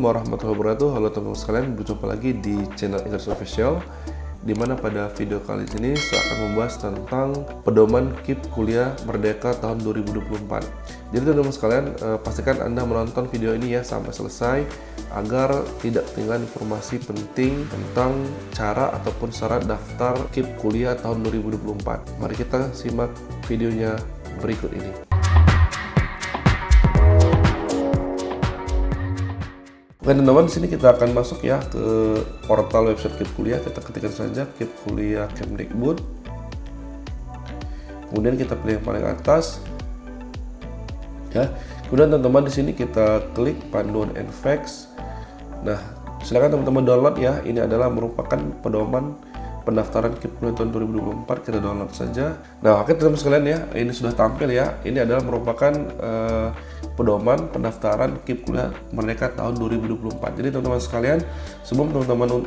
Warahmatullahi wabarakatuh. Halo teman-teman sekalian, berjumpa lagi di channel English Official, di mana pada video kali ini saya akan membahas tentang pedoman KIP Kuliah Merdeka tahun 2024. Jadi teman-teman sekalian, pastikan Anda menonton video ini ya sampai selesai agar tidak ketinggalan informasi penting tentang cara ataupun syarat daftar KIP Kuliah tahun 2024. Mari kita simak videonya berikut ini. Oke teman-teman, di sini kita akan masuk ya ke portal website KIP Kuliah. Kita ketikkan saja KIP Kuliah Kemdikbud. Kemudian kita pilih yang paling atas. Ya. Kemudian teman-teman di sini kita klik panduan and facts. Nah, silakan teman-teman download ya. Ini adalah merupakan pedoman pendaftaran KIP Kuliah tahun 2024. Kita download saja. Nah, oke teman-teman sekalian ya, ini sudah tampil ya. Ini adalah merupakan pedoman pendaftaran KIP Kuliah Merdeka tahun 2024. Jadi teman-teman sekalian, sebelum teman-teman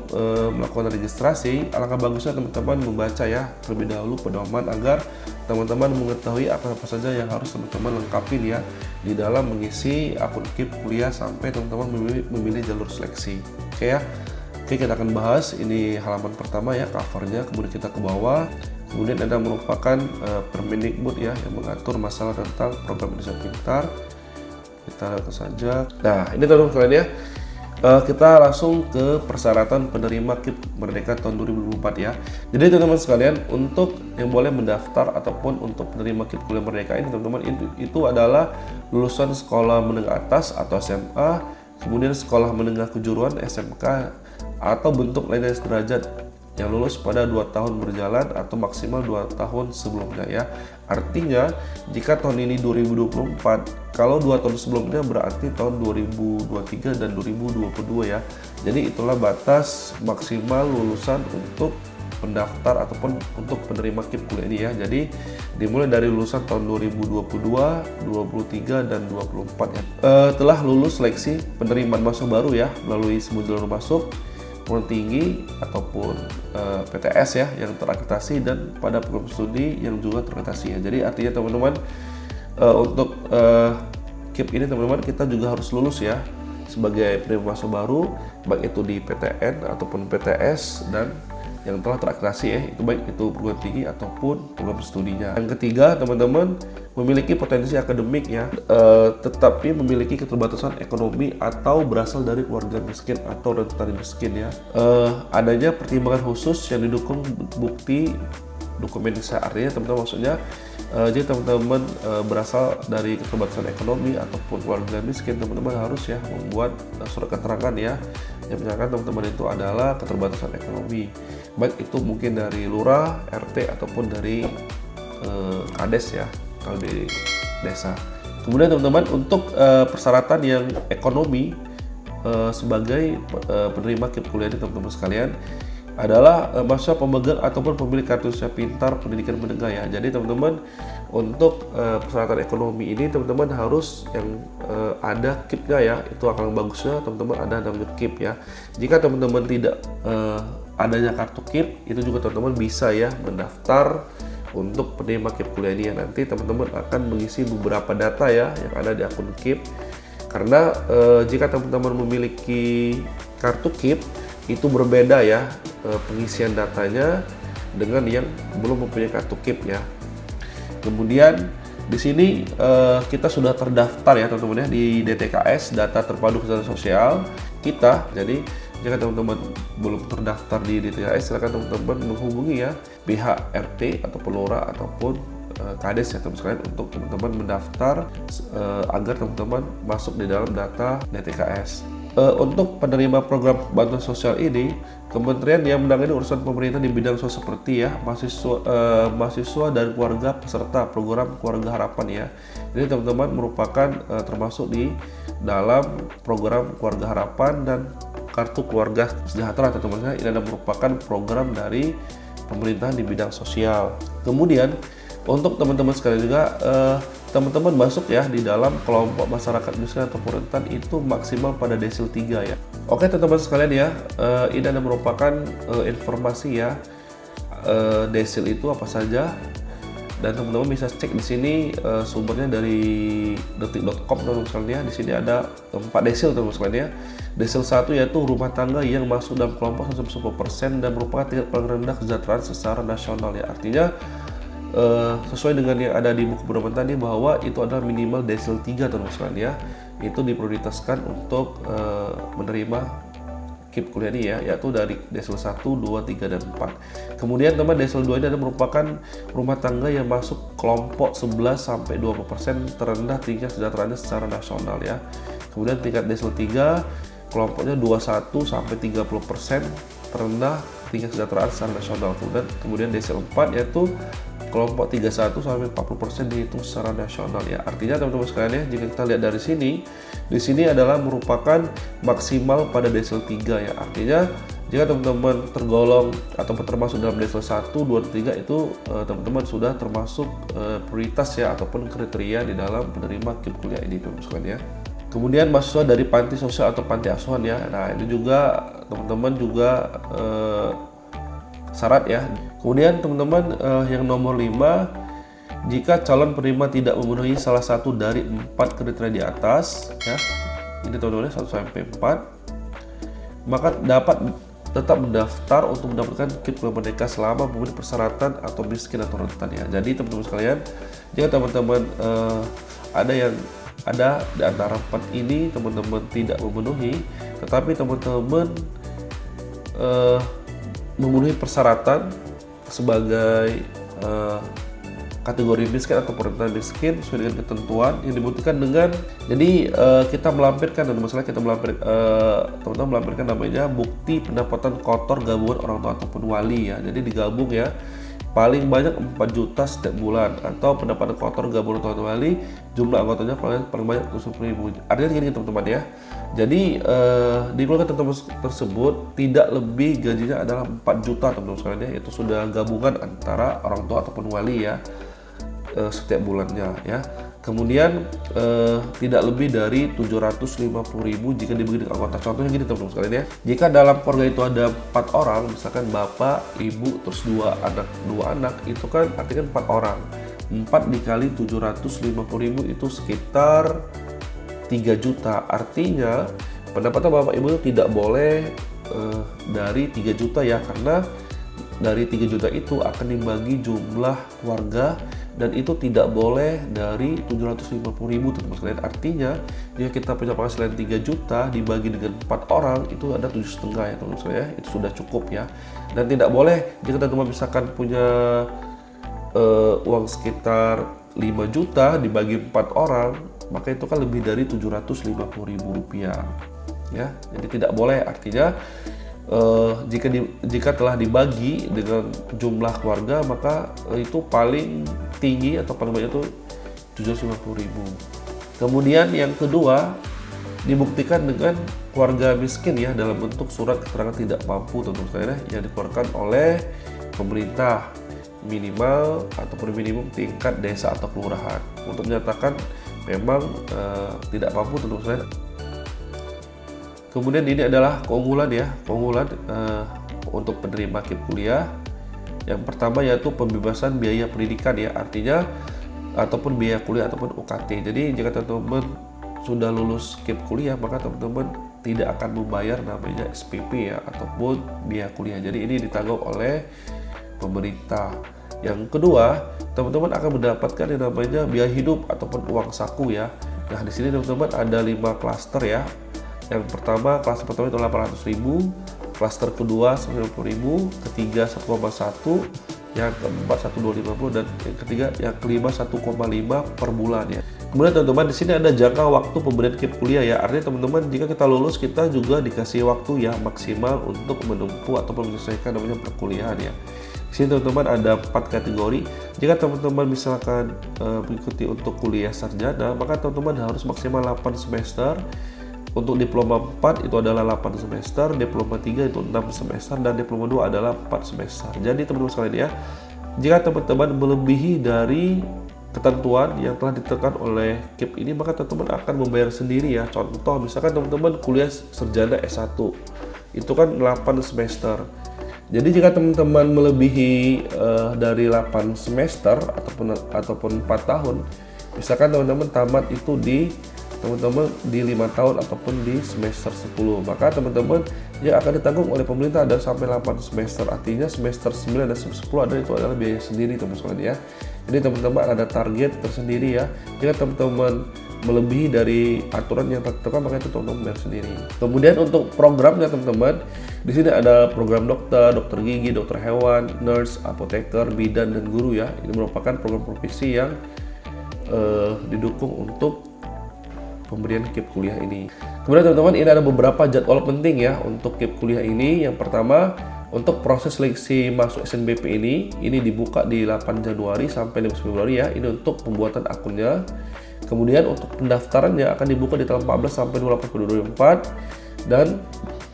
melakukan registrasi, alangkah bagusnya teman-teman membaca ya terlebih dahulu pedoman agar teman-teman mengetahui apa-apa saja yang harus teman-teman lengkapi ya di dalam mengisi akun KIP Kuliah sampai teman-teman memilih jalur seleksi. Oke ya. Oke, kita akan bahas ini halaman pertama ya, covernya. Kemudian kita ke bawah. Kemudian ada merupakan Permendikbud ya yang mengatur masalah tentang program Indonesia Pintar. Kita lihat saja. Nah, ini teman-teman sekalian ya. Kita langsung ke persyaratan penerima KIP Merdeka tahun 2024 ya. Jadi teman-teman sekalian, untuk yang boleh mendaftar ataupun untuk penerima KIP Kuliah Merdeka ini teman-teman itu adalah lulusan sekolah menengah atas atau SMA, kemudian sekolah menengah kejuruan SMK atau bentuk lainnya sederajat yang lulus pada 2 tahun berjalan atau maksimal 2 tahun sebelumnya ya. Artinya jika tahun ini 2024, kalau 2 tahun sebelumnya berarti tahun 2023 dan 2022 ya. Jadi itulah batas maksimal lulusan untuk pendaftar ataupun untuk penerima KIP Kuliah ini ya. Jadi dimulai dari lulusan tahun 2022, 23 dan 24 ya. Telah lulus seleksi penerimaan masuk baru ya melalui semua jalur masuk, perguruan tinggi ataupun PTS ya yang terakreditasi dan pada program studi yang juga terakreditasi ya. Jadi artinya teman-teman untuk KIP ini teman-teman kita juga harus lulus ya sebagai penerima masuk baru, baik itu di PTN ataupun PTS dan yang telah terakreditasi ya, itu baik itu perguruan tinggi ataupun program studinya. Yang ketiga teman-teman memiliki potensi akademik ya, tetapi memiliki keterbatasan ekonomi atau berasal dari keluarga miskin atau rentan miskin ya. Adanya pertimbangan khusus yang didukung bukti dokumen artinya teman-teman maksudnya jadi teman-teman berasal dari keterbatasan ekonomi ataupun keluarga miskin, teman-teman harus ya membuat surat keterangan ya yang menyatakan teman-teman itu adalah keterbatasan ekonomi, baik itu mungkin dari lurah, RT ataupun dari kades ya kalau di desa. Kemudian teman-teman untuk persyaratan yang ekonomi sebagai penerima KIP Kuliah ini teman-teman sekalian adalah mahasiswa pemegang ataupun pemilik kartu Indonesia Pintar pendidikan menengah ya. Jadi teman-teman untuk persyaratan ekonomi ini teman-teman harus yang ada KIP-nya ya. Itu akan bagusnya teman-teman ada namanya KIP ya. Jika teman-teman tidak adanya kartu KIP, itu juga teman-teman bisa ya mendaftar untuk penerima KIP Kuliah ini ya. Nanti teman-teman akan mengisi beberapa data ya yang ada di akun KIP. Karena jika teman-teman memiliki kartu KIP itu berbeda ya pengisian datanya dengan yang belum mempunyai kartu KIP ya. Kemudian di sini kita sudah terdaftar ya teman-teman ya di DTKS, Data Terpadu Kesejahteraan Sosial kita. Jadi jika teman-teman belum terdaftar di DTKS, silakan teman-teman menghubungi ya pihak RT ataupun lurah ataupun kades ya teman-teman sekalian untuk teman-teman mendaftar agar teman-teman masuk di dalam data DTKS. Untuk penerima program bantuan sosial ini, kementerian yang menangani urusan pemerintah di bidang sosial seperti ya mahasiswa dan keluarga peserta program Keluarga Harapan ya. Jadi teman-teman merupakan termasuk di dalam program Keluarga Harapan dan Kartu Keluarga Sejahtera teman-teman. Ini adalah merupakan program dari pemerintahan di bidang sosial. Kemudian untuk teman-teman sekalian juga teman-teman masuk ya di dalam kelompok masyarakat miskin atau rentan itu maksimal pada desil 3 ya. Oke teman-teman sekalian ya, ini adalah merupakan informasi ya desil itu apa saja. Dan teman-teman bisa cek di sini sumbernya dari detik.com teman-teman sekalian ya. Di sini ada 4 desil teman-teman sekalian ya. Desil 1 yaitu rumah tangga yang masuk dalam kelompok 10% dan merupakan tingkat paling rendah kesejahteraan secara nasional ya. Artinya sesuai dengan yang ada di buku pedoman tadi bahwa itu adalah minimal desil 3 teman-teman sekalian ya. Itu diprioritaskan untuk menerima KIP kuliah ini ya, yaitu dari desil 1, 2, 3, dan 4. Kemudian teman desil 2 ini adalah merupakan rumah tangga yang masuk kelompok 11-20% terendah tingkat kesejahteraannya secara nasional ya. Kemudian tingkat desil 3 kelompoknya 21-30% terendah tingkat kesejahteraan secara nasional. Kemudian desil 4 yaitu kelompok 31-40% dihitung secara nasional ya. Artinya teman-teman sekalian ya, jika kita lihat dari sini, di sini adalah merupakan maksimal pada desil 3 ya. Artinya jika teman-teman tergolong atau termasuk dalam desil 1, 2, 3 itu teman-teman sudah termasuk prioritas ya ataupun kriteria di dalam penerima KIP kuliah ini teman-teman sekalian ya. Kemudian mahasiswa dari panti sosial atau panti asuhan ya. Nah, ini juga teman-teman juga syarat ya. Kemudian teman-teman yang nomor 5, jika calon penerima tidak memenuhi salah satu dari 4 kriteria di atas ya, ini teman-teman 1 sampai 4, maka dapat tetap mendaftar untuk mendapatkan KIP kuliah merdeka selama memenuhi persyaratan atau miskin atau rentan ya. Jadi teman-teman sekalian, jika teman-teman ada di antara 4 ini teman-teman tidak memenuhi, tetapi teman-teman memenuhi persyaratan sebagai kategori miskin atau rentan miskin sesuai dengan ketentuan yang dibuktikan dengan, jadi kita melampirkan, dan masalah kita teman-teman melampirkan namanya bukti pendapatan kotor gabungan orang tua ataupun wali ya. Jadi digabung ya, paling banyak 4 juta setiap bulan, atau pendapatan kotor gabungan orang tua atau wali jumlah anggotanya paling banyak 70.000. Artinya gini teman-teman ya, jadi di keluarga tersebut tidak lebih gajinya adalah 4 juta teman-teman sekalian ya. Itu sudah gabungan antara orang tua ataupun wali ya setiap bulannya ya. Kemudian tidak lebih dari 750.000 jika dibagi dengan anggota. Contohnya gini teman-teman sekalian ya, jika dalam keluarga itu ada 4 orang, misalkan bapak, ibu, terus 2 anak, itu kan artinya 4 orang. 4 dikali 750.000 itu sekitar 3 juta. Artinya pendapatan bapak ibu itu tidak boleh dari 3 juta ya, karena dari 3 juta itu akan dibagi jumlah keluarga, dan itu tidak boleh dari 750.000 teman-teman sekalian. Artinya jika kita punya penghasilan 3 juta dibagi dengan 4 orang itu ada 7,5 ya teman-teman sekalian, itu sudah cukup ya. Dan tidak boleh jika teman-teman misalkan punya uang sekitar 5 juta dibagi 4 orang, maka itu kan lebih dari 750.000 rupiah ya. Jadi tidak boleh, artinya jika telah dibagi dengan jumlah keluarga, maka itu paling tinggi atau paling banyak itu 750.000. Kemudian yang kedua, dibuktikan dengan keluarga miskin ya, dalam bentuk surat keterangan tidak mampu teman-teman sekalian yang dikeluarkan oleh pemerintah minimal ataupun minimum tingkat desa atau kelurahan untuk menyatakan memang tidak mampu teman-teman sekalian. Kemudian ini adalah keunggulan untuk penerima KIP kuliah. Yang pertama yaitu pembebasan biaya pendidikan ya, artinya ataupun biaya kuliah ataupun UKT. Jadi jika teman-teman sudah lulus KIP kuliah, maka teman-teman tidak akan membayar namanya SPP ya ataupun biaya kuliah. Jadi ini ditanggung oleh pemerintah. Yang kedua, teman-teman akan mendapatkan yang namanya biaya hidup ataupun uang saku ya. Nah, di sini teman-teman ada 5 klaster ya. Yang pertama, klaster pertama itu 800.000, klaster kedua 90.000, ketiga 1,1, yang keempat 1,250, dan yang ketiga, yang kelima 1,5 per bulan ya. Kemudian teman-teman di sini ada jangka waktu pemberian KIP kuliah ya. Artinya teman-teman jika kita lulus, kita juga dikasih waktu ya maksimal untuk menempuh atau menyelesaikan namanya perkuliahan ya. Di sini teman-teman ada 4 kategori. Jika teman-teman misalkan mengikuti untuk kuliah sarjana, maka teman-teman harus maksimal 8 semester. Untuk diploma 4 itu adalah 8 semester, diploma 3 itu 6 semester, dan diploma 2 adalah 4 semester. Jadi teman-teman sekalian ya, jika teman-teman melebihi dari ketentuan yang telah ditentukan oleh KIP ini, maka teman-teman akan membayar sendiri ya. Contoh misalkan teman-teman kuliah sarjana S1 itu kan 8 semester. Jadi jika teman-teman melebihi dari 8 semester ataupun 4 tahun, misalkan teman-teman tamat itu di 5 tahun ataupun di semester 10, maka teman-teman yang akan ditanggung oleh pemerintah ada sampai 8 semester. Artinya semester 9 dan 10 itu adalah biaya sendiri teman-teman ya. Jadi teman-teman ada target tersendiri ya. Jika teman-teman melebihi dari aturan yang tertentu, maka itu teman-teman bayar sendiri. Kemudian untuk programnya teman-teman, di sini ada program dokter, dokter gigi, dokter hewan, nurse, apoteker, bidan, dan guru ya. Ini merupakan program profesi yang didukung untuk pemberian KIP kuliah ini. Kemudian teman-teman, ini ada beberapa jadwal penting ya untuk KIP kuliah ini. Yang pertama, untuk proses seleksi masuk SNBP ini dibuka di 8 Januari sampai 15 Februari ya. Ini untuk pembuatan akunnya. Kemudian untuk pendaftarannya akan dibuka di tanggal 14 sampai 28 Februari 2024, dan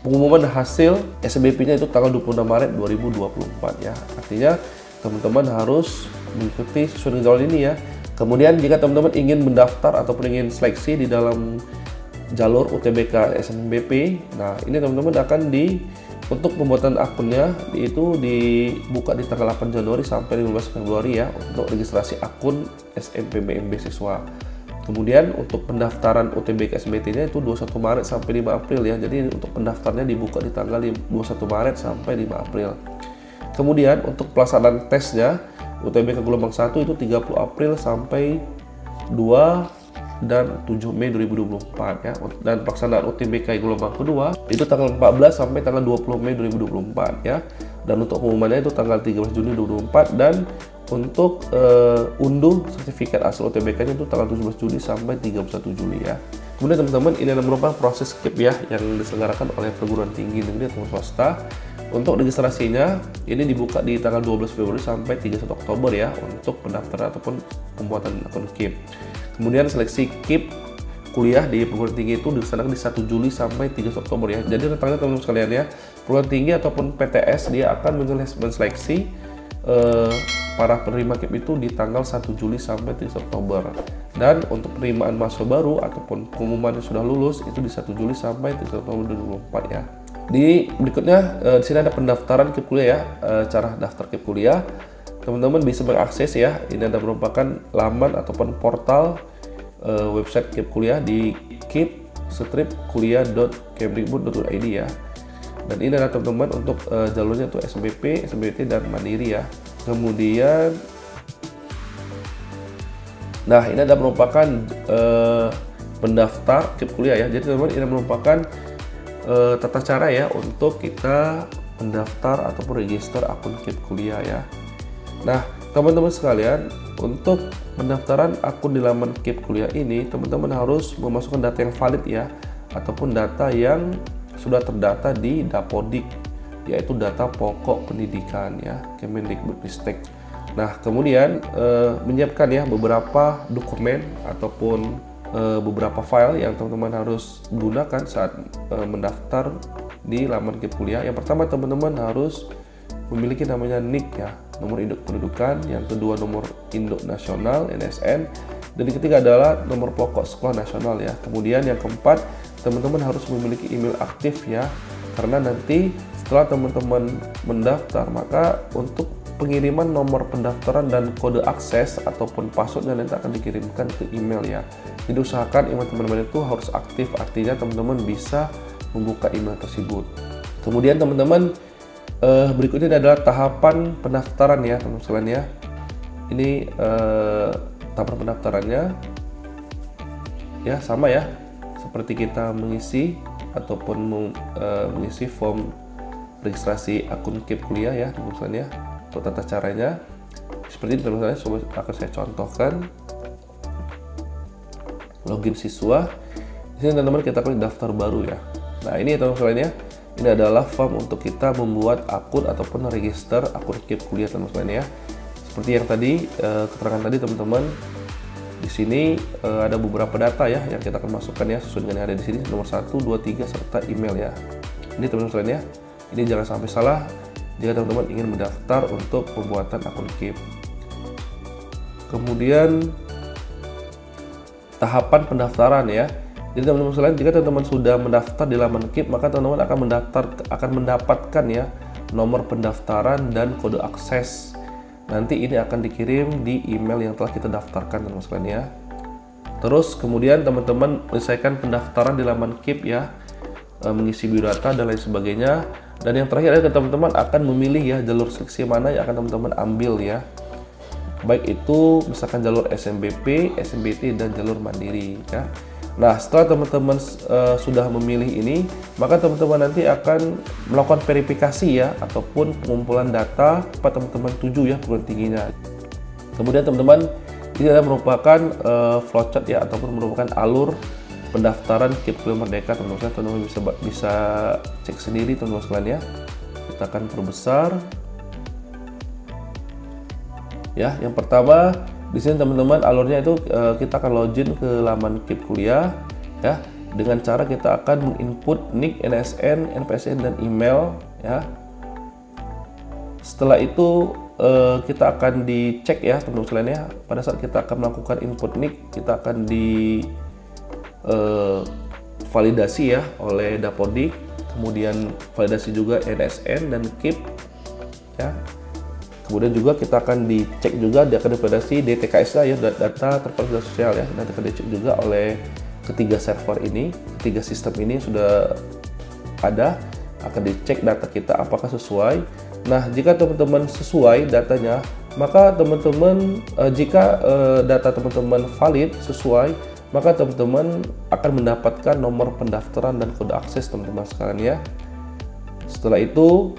pengumuman hasil SNBP-nya itu tanggal 26 Maret 2024 ya. Artinya teman-teman harus mengikuti sesuai dengan jadwal ini ya. Kemudian jika teman-teman ingin mendaftar ataupun ingin seleksi di dalam jalur UTBK SNBP, nah ini teman-teman akan untuk pembuatan akunnya itu dibuka di tanggal 8 Januari sampai 15 Februari ya, untuk registrasi akun SNMPTN beasiswa. Kemudian untuk pendaftaran UTBK SNBP-nya itu 21 Maret sampai 5 April ya. Jadi untuk pendaftarnya dibuka di tanggal 21 Maret sampai 5 April. Kemudian untuk pelaksanaan tesnya UTBK gelombang 1 itu 30 April sampai 2 dan 7 Mei 2024 ya. Dan pelaksanaan UTBK gelombang kedua itu tanggal 14 sampai tanggal 20 Mei 2024 ya. Dan untuk pengumumannya itu tanggal 13 Juni 2024, dan untuk unduh sertifikat asal UTBK-nya itu tanggal 17 Juni sampai 31 Juli ya. Kemudian teman-teman, ini adalah merupakan proses KIP ya yang diselenggarakan oleh perguruan tinggi negeri atau swasta. Untuk registrasinya ini dibuka di tanggal 12 Februari sampai 31 Oktober ya, untuk pendaftaran ataupun pembuatan akun KIP. Kemudian seleksi KIP kuliah di perguruan tinggi itu dilaksanakan di 1 Juli sampai 3 Oktober ya. Jadi tentangnya teman-teman sekalian ya, perguruan tinggi ataupun PTS dia akan menseleksi para penerima KIP itu di tanggal 1 Juli sampai 3 Oktober. Dan untuk penerimaan mahasiswa baru ataupun pengumuman yang sudah lulus itu di 1 Juli sampai 3 Oktober 2024 ya. Di berikutnya di sini ada pendaftaran KIP kuliah ya. Cara daftar KIP kuliah, teman-teman bisa mengakses ya. Ini ada merupakan laman ataupun portal website KIP kuliah di kip-kuliah.kemdikbud.id ya. Dan ini adalah teman-teman untuk jalurnya untuk SNBP, SNBT, dan Mandiri ya. Kemudian, nah ini ada merupakan pendaftar KIP kuliah ya. Jadi teman-teman, ini merupakan tata cara ya untuk kita mendaftar ataupun register akun KIP kuliah ya. Nah teman-teman sekalian, untuk pendaftaran akun di laman KIP kuliah ini, teman-teman harus memasukkan data yang valid ya, ataupun data yang sudah terdata di Dapodik, yaitu data pokok pendidikan ya, Kemendikbudristek. Nah kemudian menyiapkan ya beberapa dokumen ataupun beberapa file yang teman-teman harus gunakan saat mendaftar di laman KIP kuliah. Yang pertama, teman-teman harus memiliki namanya NIK ya, nomor induk pendudukan. Yang kedua, nomor induk nasional NSN, dan yang ketiga adalah nomor pokok sekolah nasional ya. Kemudian yang keempat, teman-teman harus memiliki email aktif ya, karena nanti setelah teman-teman mendaftar, maka untuk pengiriman nomor pendaftaran dan kode akses ataupun passwordnya nanti akan dikirimkan ke email ya. Jadi usahakan email teman-teman itu harus aktif, artinya teman-teman bisa membuka email tersebut. Kemudian teman-teman, berikutnya adalah tahapan pendaftaran ya teman-teman sekalian ya. Ini tahapan pendaftarannya ya sama ya, seperti kita mengisi ataupun mengisi form registrasi akun KIP kuliah ya teman-teman sekalian ya. Untuk tata caranya seperti ini teman-teman, akan saya contohkan. Login siswa. Di sini teman-teman kita klik daftar baru ya. Nah ini teman-teman sekalian ya, ini adalah form untuk kita membuat akun ataupun register akun KIP kuliah teman-teman sekalian ya. Seperti yang tadi keterangan tadi teman-teman, di sini ada beberapa data ya yang kita akan masukkan ya sesuai dengan yang ada di sini, nomor 1, 2, 3 serta email ya. Ini teman-teman sekalian ya. Ini jangan sampai salah jika teman-teman ingin mendaftar untuk pembuatan akun KIP. Kemudian tahapan pendaftaran ya. Jadi teman-teman sekalian, jika teman-teman sudah mendaftar di laman KIP, maka teman-teman akan mendapatkan ya nomor pendaftaran dan kode akses. Nanti ini akan dikirim di email yang telah kita daftarkan teman-teman sekalian ya. Terus kemudian teman-teman menyelesaikan pendaftaran di laman KIP ya, mengisi biodata dan lain sebagainya. Dan yang terakhir adalah teman-teman akan memilih ya jalur seleksi mana yang akan teman-teman ambil ya. Baik itu misalkan jalur SNBP, SNBT dan jalur mandiri ya. Nah, setelah teman-teman sudah memilih ini, maka teman-teman nanti akan melakukan verifikasi ya ataupun pengumpulan data pada teman-teman tuju ya perguruan tingginya. Kemudian teman-teman, ini adalah merupakan flowchart ya ataupun merupakan alur pendaftaran KIP Kuliah Merdeka. Teman-teman bisa cek sendiri teman-teman sekalian ya. Kita akan perbesar. Ya, yang pertama di sini teman-teman alurnya itu kita akan login ke laman KIP kuliah ya, dengan cara kita akan menginput NIK, NSN, NPSN dan email ya. Setelah itu kita akan dicek ya teman-teman sekalian ya. Pada saat kita akan melakukan input NIK, kita akan di validasi ya oleh Dapodik, kemudian validasi juga NSN dan KIP ya. Kemudian juga kita akan dicek juga, dia akan divalidasi DTKSA ya, data terpadu sosial ya, dan akan dicek juga oleh ketiga server ini, ketiga sistem ini sudah ada, akan dicek data kita apakah sesuai. Nah, jika teman-teman sesuai datanya, maka teman-teman jika data teman-teman valid sesuai, maka teman-teman akan mendapatkan nomor pendaftaran dan kode akses teman-teman sekalian ya. Setelah itu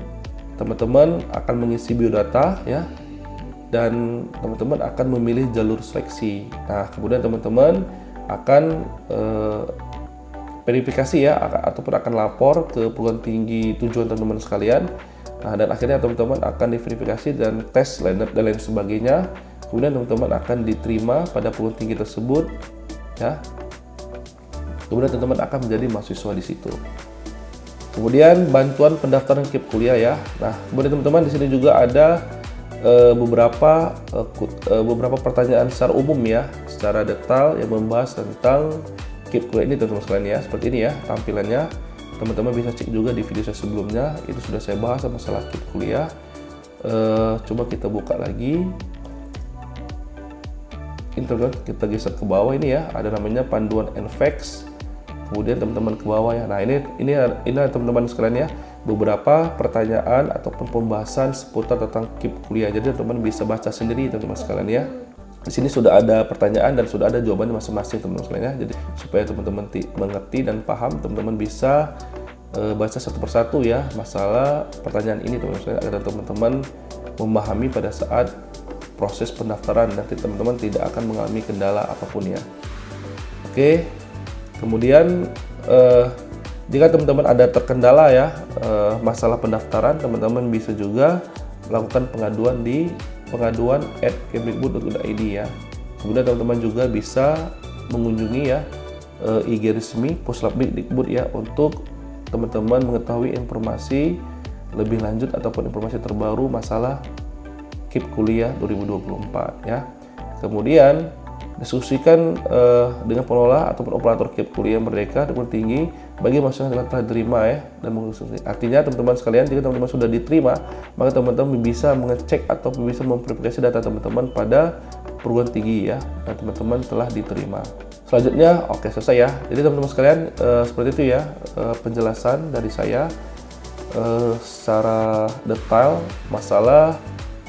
teman-teman akan mengisi biodata ya, dan teman-teman akan memilih jalur seleksi. Nah, kemudian teman-teman akan verifikasi ya ataupun akan lapor ke perguruan tinggi tujuan teman-teman sekalian. Nah, dan akhirnya teman-teman akan diverifikasi dan tes dan lain sebagainya. Kemudian teman-teman akan diterima pada perguruan tinggi tersebut ya. Kemudian teman-teman akan menjadi mahasiswa di situ. Kemudian bantuan pendaftaran KIP kuliah ya. Nah, kemudian teman-teman di sini juga ada beberapa pertanyaan secara umum ya, secara detail yang membahas tentang KIP kuliah ini teman-teman sekalian ya. Seperti ini ya tampilannya. Teman-teman bisa cek juga di video saya sebelumnya, itu sudah saya bahas masalah KIP kuliah. Coba kita buka lagi. Ini teman-teman, kita geser ke bawah ini ya, ada namanya panduan and facts. Kemudian teman-teman ke bawah ya. Nah, ini teman-teman sekalian ya, beberapa pertanyaan ataupun pembahasan seputar tentang KIP kuliah. Jadi teman-teman bisa baca sendiri teman-teman sekalian ya. Di sini sudah ada pertanyaan dan sudah ada jawabannya masing-masing teman-teman sekalian ya. Jadi supaya teman-teman mengerti dan paham, teman-teman bisa baca satu persatu ya masalah pertanyaan ini teman-teman sekalian, agar teman-teman memahami pada saat proses pendaftaran, nanti teman-teman tidak akan mengalami kendala apapun ya. Oke. Kemudian jika teman-teman ada terkendala ya masalah pendaftaran, teman-teman bisa juga melakukan pengaduan di pengaduan@kemdikbud.id ya. Kemudian teman-teman juga bisa mengunjungi ya IG resmi Puslapdikbud ya, untuk teman-teman mengetahui informasi lebih lanjut ataupun informasi terbaru masalah KIP kuliah 2024 ya. Kemudian diskusikan dengan pengelola ataupun operator KIP Kuliah Merdeka perguruan tinggi bagi mahasiswa yang telah diterima ya, dan artinya teman-teman sekalian, jika teman-teman sudah diterima, maka teman-teman bisa mengecek atau bisa memverifikasi data teman-teman pada perguruan tinggi ya, dan teman-teman telah diterima. Selanjutnya, oke, selesai ya. Jadi teman-teman sekalian, seperti itu ya penjelasan dari saya secara detail masalah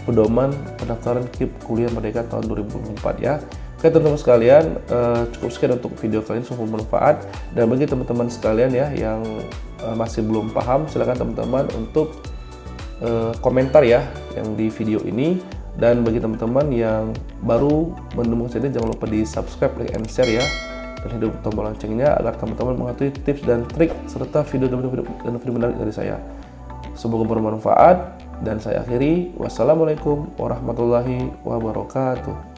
pedoman pendaftaran KIP Kuliah Merdeka tahun 2024 ya. Oke teman-teman sekalian, cukup sekian untuk video kali ini, semoga bermanfaat. Dan bagi teman-teman sekalian ya yang masih belum paham, silakan teman-teman untuk komentar ya yang di video ini. Dan bagi teman-teman yang baru menemukan saya, jangan lupa di subscribe, like, and share ya, dan hidup tombol loncengnya agar teman-teman mengetahui tips dan trik serta video menarik dari saya. Semoga bermanfaat, dan saya akhiri. Wassalamualaikum warahmatullahi wabarakatuh.